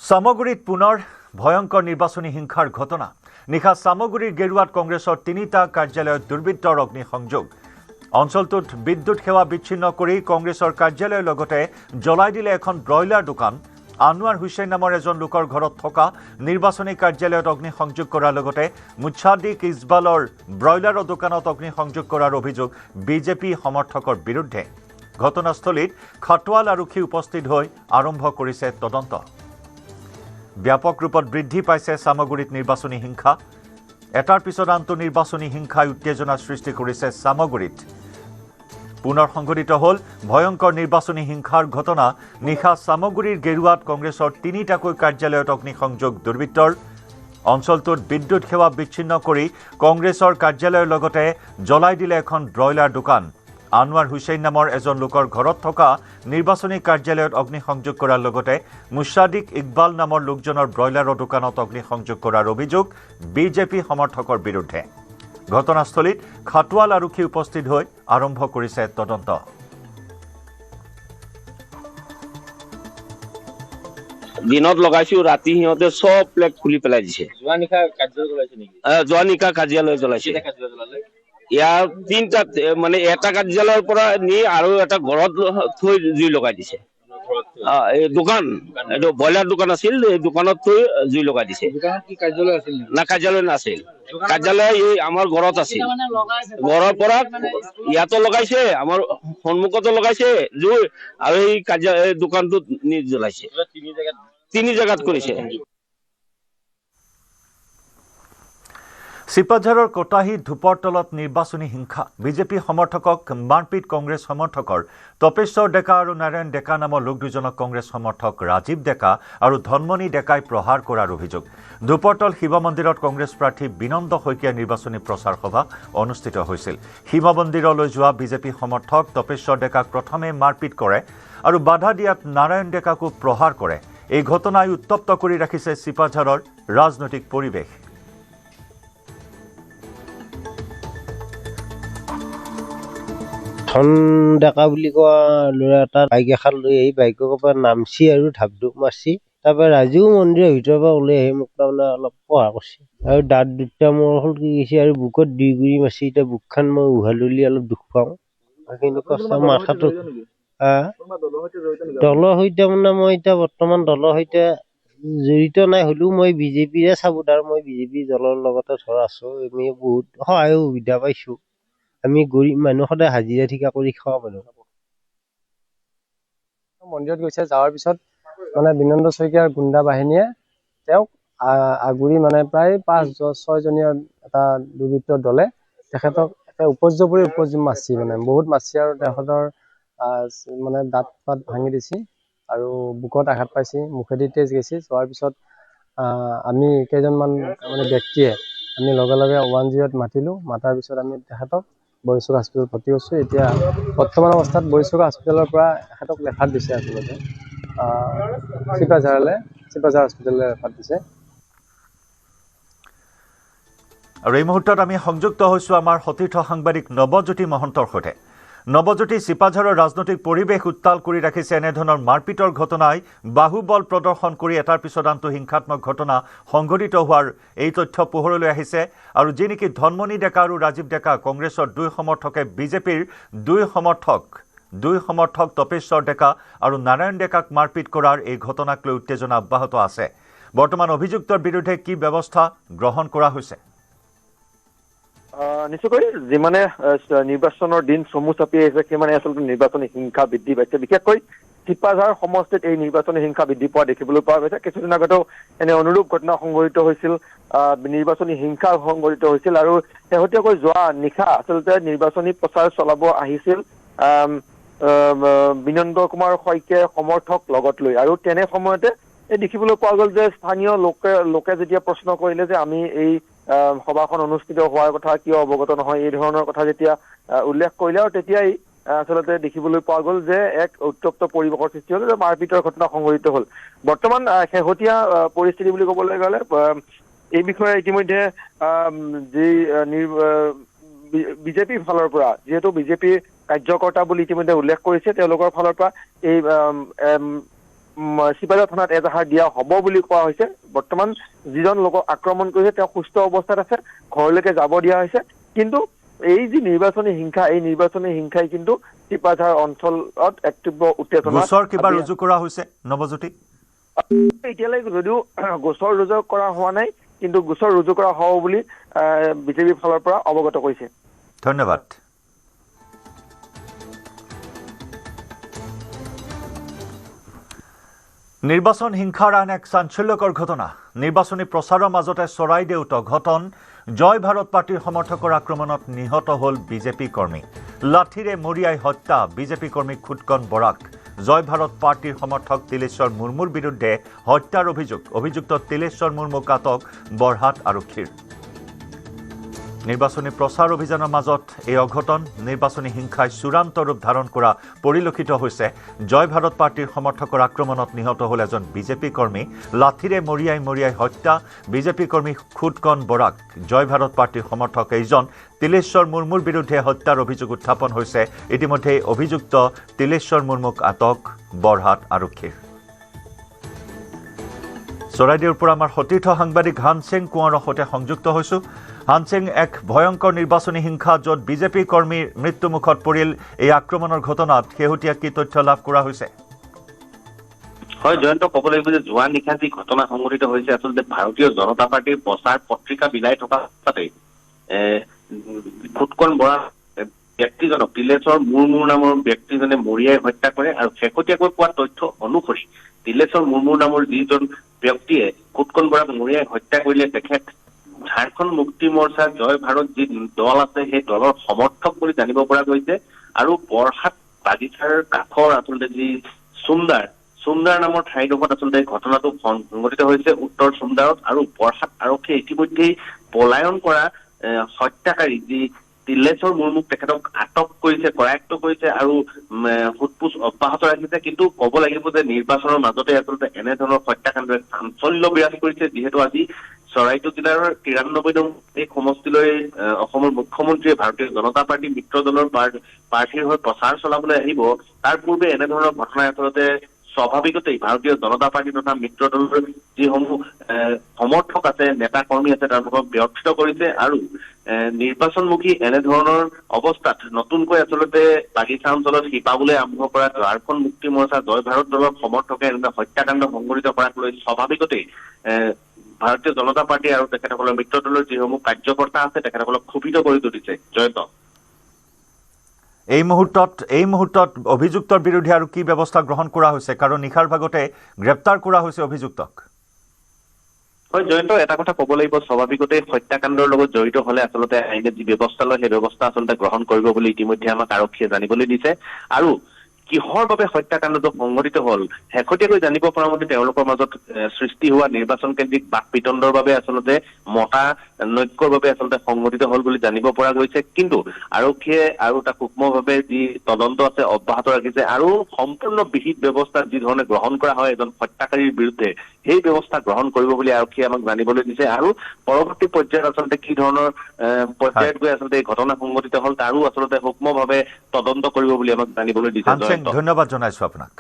সামগুৰিত পুনৰ ভয়ংকৰ নিৰ্বাচনী হিংসাৰ ঘটনা নিশা সামগুৰিৰ গেৰুৱাত কংগ্ৰেছৰ তিনিটা কাৰ্যালয়ত দুৰ্বৃত্তৰ অগ্নিসংযোগ অঞ্চলটোত বিদ্যুৎ সেৱা বিচ্ছিন্ন কৰি কংগ্ৰেছৰ কাৰ্যালয়ৰ লগতে জ্বলাই দিলে এখন ব্ৰইলাৰ দোকান আনোৱাৰ হুছেইন নামৰ এজন লোকৰ ঘৰত থকা নিৰ্বাচনী কাৰ্যালয়ত অগ্নিসংযোগ কৰাৰ লগতে মুছাদিক ইকবালৰ ব্ৰইলাৰৰ দোকানত অগ্নিসংযোগ কৰাৰ অভিযোগ বিজেপি সমৰ্থকৰ বিৰুদ্ধে ঘটনাস্থলীত খটৱাল আৰক্ষী উপস্থিত হৈ আৰম্ভ কৰিছে তদন্ত ব্যাপক ৰূপত বৃদ্ধি পাইছে সামগুৰিত নিৰ্বাচনী হিংসা এটাৰ পিছত আনটো নিৰ্বাচনী হিংসাই উত্তেজনা সৃষ্টি কৰিছে সামগুৰিত পুনৰ সংঘটিত হ'ল ভয়ংকৰ নিৰ্বাচনী হিংসাৰ ঘটনা নিশা সামগুৰিৰ গেৰুৱাত কংগ্ৰেছৰ তিনিটাকৈ কাৰ্যালয়ত অগ্নিসংযোগ দুৰ্বৃত্তৰ অঞ্চলটোত বিদ্যুৎ সেৱা বিচ্ছিন্ন কৰি কংগ্ৰেছৰ কাৰ্যালয়ৰ লগতে জ্বলাই দিলে এখন ব্ৰইলাৰ দোকান আনোৱাৰ হুছেইন নামৰ এজন লোকৰ ঘৰত থকা নিৰ্বাচনী কাৰ্যালয়ত অগ্নিসংযোগ কৰাৰ লগতে মুছাদিক ইকবাল নামৰ লোকজনৰ ব্ৰইলাৰৰ দোকানত অগ্নিসংযোগ কৰাৰ অভিযোগ বিজেপি সমৰ্থকৰ বিৰুদ্ধে ঘটনাস্থলীত খটৱাল আৰক্ষী উপস্থিত হৈ আৰম্ভ কৰিছে তদন্ত দিনত লগাইছো ৰাতি সিহঁতে সব প্লেট খুলি পেলাই দিছে জোৱানিকা কাৰ্যালয় জ্বলাইছে নেকি জোৱানিকা কাৰ্যালয় জ্বলাইছে ইয়াৰ তিনটা মানে এটা কাৰ্যালয়ৰ পৰা নি আৰু এটা ঘৰত থৈ জুই লগাই দিছে এই দোকান এইটো ব্ৰইলাৰ দোকান আছিল এই দোকানত থৈ জুই লগাই দিছে দোকানত কি কাৰ্যালয় আছিল না কাৰ্যালয় নাছিল কাৰ্যালয় এই আমাৰ ঘৰত আছিল ঘৰৰ পৰা ইয়াতো লগাইছে আমাৰ সন্মুখতো লগাইছে জুই আৰু এই কাৰ্যালয় দোকানটোত নি জ্বলাইছে তিনি জায়গাত কৰিছে চিপাঝাৰৰ কটাহী ধূপৰ তলত নিৰ্বাচনী হিংসা বিজেপি সমৰ্থকক মাৰপিট কংগ্ৰেছ সমৰ্থকৰ তপেশ্বৰ ডেকা আৰু নাৰায়ণ ডেকা নামৰ লোক দুজনক কংগ্ৰেছ সমৰ্থক ৰাজীৱ ডেকা আৰু ধনমণি ডেকাই প্ৰহাৰ কৰাৰ অভিযোগ ধূপৰতল শিৱ মন্দিৰত কংগ্ৰেছ প্ৰাৰ্থী বিনন্দ শইকীয়াৰ নিৰ্বাচনী প্ৰচাৰ সভা অনুষ্ঠিত হৈছিল শিৱ মন্দিৰলৈ যোৱা বিজেপি সমৰ্থক তপেশ্বৰ ডেকাক প্ৰথমে মাৰপিট কৰে আৰু বাধা দিয়াত নাৰায়ণ ডেকাকো প্ৰহাৰ কৰে এই ঘটনাই উত্তপ্ত কৰি ৰাখিছে চিপাঝাৰৰ ৰাজনৈতিক পৰিৱেশ ধন ডেকা বুলি কোৱা ল'ৰা এটা বাইক এখন লৈ আহি বাইকৰ পৰা নামছি আৰু ঢাপঢুপ মাৰছি তাৰপৰা ৰাজীও মন্দিৰৰ ভিতৰৰ পৰা ওলাই আহি মোক তাৰমানে অলপ পঢ়া কৰিছে আৰু দাঁত দুটা মোৰ হলকি গৈছে আৰু বুকত 2 গুৰি মাৰছি এতিয়া বুকখন মই উহাললি অলপ দুখ পাওঁ কিন্তু কষ্ট মাথাটো দলৰ সৈতে মানে মই এতিয়া বৰ্তমান দলৰ সৈতে জড়িত নাই হ'লেও মই বিজেপিৰে চাবুদাৰ মই বিজেপি দলৰ লগতে ধৰা আছো আমি বহুত সহায় সুবিধা পাইছো আমি গৰীব মানুহ সদায় হাজিৰা ঠিকা কৰি খাওয়া মানুহ মন্দিৰত গৈছে যাওয়াৰ পিছত মানে বিনন্দ শইকীয়াৰ গুণ্ডা বাহিনীয়ে তেওঁক আগুৰি মানে প্ৰায় 5-6 জনীয়া এটা দুৰ্বৃত্তৰ দলে তেখেতক উপৰ্যুপৰি মাছি মানে বহুত মাছি আৰু তেখেতৰ মানে দাঁত পাত ভাঙি দিছি আৰু বুকত আঘাত পাইছি মুখেদি তেজ গৈছি যোৱাৰ পিছত আমি কেইজনমান মানে ব্যক্তিয়ে আমি লগে লগে 108 মাতিলো মাতাৰ পিছত আমি তেখেতক বৰিছুক হস্পিটেল ভৰ্তি কৰিছো এতিয়া বৰ্তমান অৱস্থাত বৰিছুক হস্পিটেলৰ পৰা এখেতক ৰেফাৰ দিছে আচলতে চিপাঝাৰ হস্পিটেললৈ ৰেফাৰ দিছে আৰু এই মুহূৰ্তত আমি সংযুক্ত হৈছো আমাৰ সতীৰ্থ সাংবাদিক নৱজ্যোতি মহন্তৰ সৈতে নৱজ্যোতি চিপাঝাৰৰ ৰাজনৈতিক পৰিৱেশ উত্তাল কৰি ৰাখিছে এনেধৰণৰ মাৰপিটৰ ঘটনাই বাহুবল প্ৰদৰ্শন কৰি এটাৰ পিছত আনটো হিংসাত্মক ঘটনা সংঘটিত হোৱাৰ এই তথ্য পোহৰলৈ আহিছে আৰু যি নেকি ধনমণি ডেকা আৰু ৰাজীৱ ডেকা কংগ্ৰেছৰ দুই সমৰ্থকে বিজেপিৰ দুই সমৰ্থক তপেশ্বৰ ডেকা আৰু নাৰায়ণ ডেকাক মাৰপিট কৰাৰ এই ঘটনাক লৈ উত্তেজনা অব্যাহত আছে বৰ্তমান অভিযুক্তৰ বিৰুদ্ধে কি ব্যৱস্থা গ্ৰহণ কৰা হৈছে নিশ্চয়কৈ যিমানে নিৰ্বাচনৰ দিন চমু চাপি আহিছে সিমানে আচলতে নিৰ্বাচনী হিংসা বৃদ্ধি পাইছে বিশেষকৈ চিপাঝাৰ সমষ্টিত এই নিৰ্বাচনী হিংসা বৃদ্ধি পোৱা দেখিবলৈ পোৱা গৈছে কিছুদিন আগতেও এনে অনুৰূপ ঘটনা সংঘটিত হৈছিল নিৰ্বাচনী হিংসা সংঘটিত হৈছিল আৰু শেহতীয়াকৈ যোৱা নিশা আচলতে নিৰ্বাচনী প্ৰচাৰ চলাব আহিছিল বিনন্দ কুমাৰ শইকীয়াৰ সমৰ্থক লগত লৈ আৰু তেনে সময়তে এই দেখিবলৈ পোৱা গ'ল যে স্থানীয় লোকে যেতিয়া প্ৰশ্ন কৰিলে যে আমি এই সভাখন অনুষ্ঠিত হোৱাৰ কথা কিয় অৱগত নহয় এই ধৰণৰ কথা যেতিয়া উল্লেখ কৰিলে আৰু তেতিয়াই আচলতে দেখিবলৈ পোৱা গ'ল যে এক উত্তপ্ত পৰিৱেশৰ সৃষ্টি হ'ল যে মাৰপিটৰ ঘটনা সংঘটিত হ'ল বৰ্তমান শেহতীয়া পৰিস্থিতি বুলি ক'বলৈ গ'লে এই বিষয়ে ইতিমধ্যে যি বিজেপিৰ ফালৰ পৰা যেহেতু বিজেপিৰ কাৰ্যকৰ্তা বুলি ইতিমধ্যে উল্লেখ কৰিছে তেওঁলোকৰ ফালৰ পৰা এই চিপাঝাৰ থানাত এজাহাৰ দিয়া হ'ব বুলি কোৱা হৈছে। বৰ্তমান যিজন লোকক আক্ৰমণ কৰিছে তেওঁ সুস্থ অৱস্থাত আছে, ঘৰলৈকে যাব দিয়া হৈছে। কিন্তু এই যি নিৰ্বাচনী হিংসা, এই নিৰ্বাচনী হিংসাই কিন্তু চিপাঝাৰ অঞ্চলত এক তীব্ৰ উত্তেজনা। গোচৰ কিবা ৰুজু কৰা হৈছে নৱজ্যোতি? এতিয়ালৈকে যদিও গোচৰ ৰুজু কৰা হোৱা নাই, কিন্তু গোচৰ ৰুজু কৰা হ'ব বুলি বিজেপিৰ ফালৰ পৰা অৱগত কৰিছে। ধন্যবাদ। নিৰ্বাচন হিংসাৰ আন এক চাঞ্চল্যকৰ ঘটনা। নিৰ্বাচনী প্ৰচাৰৰ মাজতে চৰাইদেউত ঘটন জয় ভাৰত পাৰ্টিৰ সমৰ্থকৰ আক্ৰমণত নিহত হ'ল বিজেপি কৰ্মী। লাঠিৰে মৰিয়াই হত্যা বিজেপি কৰ্মী খুটকন বৰাক। জয় ভাৰত পাৰ্টিৰ সমৰ্থক তিলেশ্বৰ মুৰ্মুৰ বিৰুদ্ধে হত্যাৰ অভিযোগ। অভিযুক্ত তিলেশ্বৰ মুৰ্মুক আটক বৰহাট আৰক্ষীৰ। নিৰ্বাচনী প্ৰচাৰ অভিযানৰ মাজত এই অঘটন, নিৰ্বাচনী হিংসাই চূড়ান্ত ৰূপ ধাৰণ কৰা পৰিলক্ষিত হৈছে। জয় ভাৰত পাৰ্টিৰ সমৰ্থকৰ আক্ৰমণত নিহত হ'ল এজন বিজেপি কৰ্মী। লাঠিৰে মৰিয়াই হত্যা বিজেপি কৰ্মী খুটকন বৰাক। জয় ভাৰত পাৰ্টিৰ সমৰ্থক এইজন তিলেশ্বৰ মুৰ্মুৰ বিৰুদ্ধে হত্যাৰ অভিযোগ উত্থাপন হৈছে। ইতিমধ্যে অভিযুক্ত তিলেশ্বৰ মুৰ্মুক আটক বৰহাট আৰক্ষীৰ। চৰাইদেউৰ পৰা আমাৰ সতীৰ্থ সাংবাদিক হানসিং কোঁৱৰৰ সৈতে সংযুক্ত হৈছোঁ। হানসিং, এক ভয়ংকৰ নিৰ্বাচনী হিংসা য'ত বিজেপি কৰ্মীৰ মৃত্যুমুখত পৰিল। এই আক্ৰমণৰ ঘটনাত শেহতীয়া কি তথ্য লাভ কৰা হৈছে? হয় জয়ন্ত, ক'ব লাগিব যে যোৱা নিশা যি ঘটনা সংঘটিত হৈছে, আচলতে ভাৰতীয় জনতা পাৰ্টিৰ প্ৰচাৰ পত্ৰিকা বিলাই থকা অৱস্থাতে খুটকন বৰা ব্যক্তিজনক তিলেশ্বৰ মুৰ্মুৰ নামৰ ব্যক্তিজনে মৰিয়াই হত্যা কৰে। আৰু শেহতীয়াকৈ পোৱা তথ্য অনুসৰি তিলেশ্বৰ মুৰ্মুৰ নামৰ যিজন ব্যক্তিয়ে খুটকন বৰাক মৰিয়াই হত্যা কৰিলে, তেখেত ঝাৰখণ্ড মুক্তি মৰ্চা জয় ভাৰত যি দল আছে সেই দলৰ সমৰ্থক বুলি জানিব পৰা গৈছে। আৰু বৰহাট বাগিচাৰ কাষৰ আচলতে যি চুমদাৰ নামৰ ঠাইডোখৰত আচলতে ঘটনাটো সংঘটিত হৈছে, উত্তৰ চুমদাৰত। আৰু বৰহাট আৰক্ষীয়ে ইতিমধ্যেই পলায়ন কৰা হত্যাকাৰী যি তিলেশ্বৰ মুৰ্মুক তেখেতক আটক কৰিছে, কৰায়ত্ব কৰিছে আৰু সোধপোছ অব্যাহত ৰাখিছে। কিন্তু ক'ব লাগিব যে নিৰ্বাচনৰ মাজতে আচলতে এনেধৰণৰ হত্যাকাণ্ডে চাঞ্চল্য বিৰাজ কৰিছে, যিহেতু আজি চৰাইদেউ জিলাৰ 93 নং এই সমষ্টিলৈ অসমৰ মুখ্যমন্ত্ৰীয়ে ভাৰতীয় জনতা পাৰ্টি মিত্ৰ দলৰ প্ৰাৰ্থীৰ হৈ প্ৰচাৰ চলাবলৈ আহিব। তাৰ পূৰ্বে এনেধৰণৰ ঘটনাই আচলতে স্বাভাৱিকতেই ভাৰতীয় জনতা পাৰ্টি তথা মিত্ৰ দলৰ যিসমূহ সমৰ্থক আছে, নেতা কৰ্মী আছে, তেওঁলোকক ব্যৰ্থিত কৰিছে। আৰু নিৰ্বাচনমুখী এনেধৰণৰ অৱস্থাত নতুনকৈ আচলতে বাগিচা অঞ্চলত শিপাবলৈ আৰম্ভ কৰা ঝাৰখণ্ড মুক্তি মৰ্চা জয় ভাৰত দলৰ সমৰ্থকে এনে হত্যাকাণ্ড সংঘটিত কৰাক লৈ স্বাভাৱিকতেই ভাৰতীয় জনতা পাৰ্টি আৰু তেখেতসকলৰ মিত্ৰ দলৰ যিসমূহ কাৰ্যকৰ্তা আছে তেখেতসকলক ক্ষোভিত কৰি তুলিছে। জয়ন্ত, এই মুহূৰ্তত অভিযুক্তৰ বিৰুদ্ধে আৰু কি ব্যৱস্থা গ্ৰহণ কৰা হৈছে? কাৰণ নিশাৰ ভাগতে গ্ৰেপ্তাৰ কৰা হৈছে অভিযুক্তক। হয় জয়ন্ত, এটা কথা ক'ব লাগিব, স্বাভাৱিকতে হত্যাকাণ্ডৰ লগত জড়িত হলে আচলতে আইনে যি ব্যৱস্থা লয় সেই ব্যৱস্থা আচলতে গ্ৰহণ কৰিব বুলি ইতিমধ্যে আমাক আৰক্ষীয়ে জানিবলৈ দিছে। আৰু কিহৰ বাবে হত্যাকাণ্ডটো সংঘটিত হল শেহতীয়াকৈ জানিব পৰা মতে তেওঁলোকৰ মাজত সৃষ্টি হোৱা নিৰ্বাচন কেন্দ্ৰিক বাক বিতণ্ডৰ বাবে আচলতে মতানৈক্যৰ বাবে আচলতে সংঘটিত হল বুলি জানিব পৰা গৈছে। কিন্তু আৰক্ষীয়ে আৰু এটা সূক্ষ্মভাৱে যি তদন্ত আছে অব্যাহত ৰাখিছে আৰু সম্পূৰ্ণ বিহিত ব্যৱস্থা যি ধৰণে গ্ৰহণ কৰা হয় এজন হত্যাকাৰীৰ বিৰুদ্ধে সেই ব্যৱস্থা গ্ৰহণ কৰিব বুলি আৰক্ষীয়ে আমাক জানিবলৈ দিছে। আৰু পৰৱৰ্তী পৰ্যায়ত আচলতে কি ধৰণৰ পৰ্যায়ত গৈ আচলতে এই ঘটনা সংঘটিত হল তাৰো আচলতে সূক্ষ্মভাৱে তদন্ত কৰিব বুলি আমাক জানিবলৈ দিছে। ধন্যবাদ জনাইছো আপোনাক।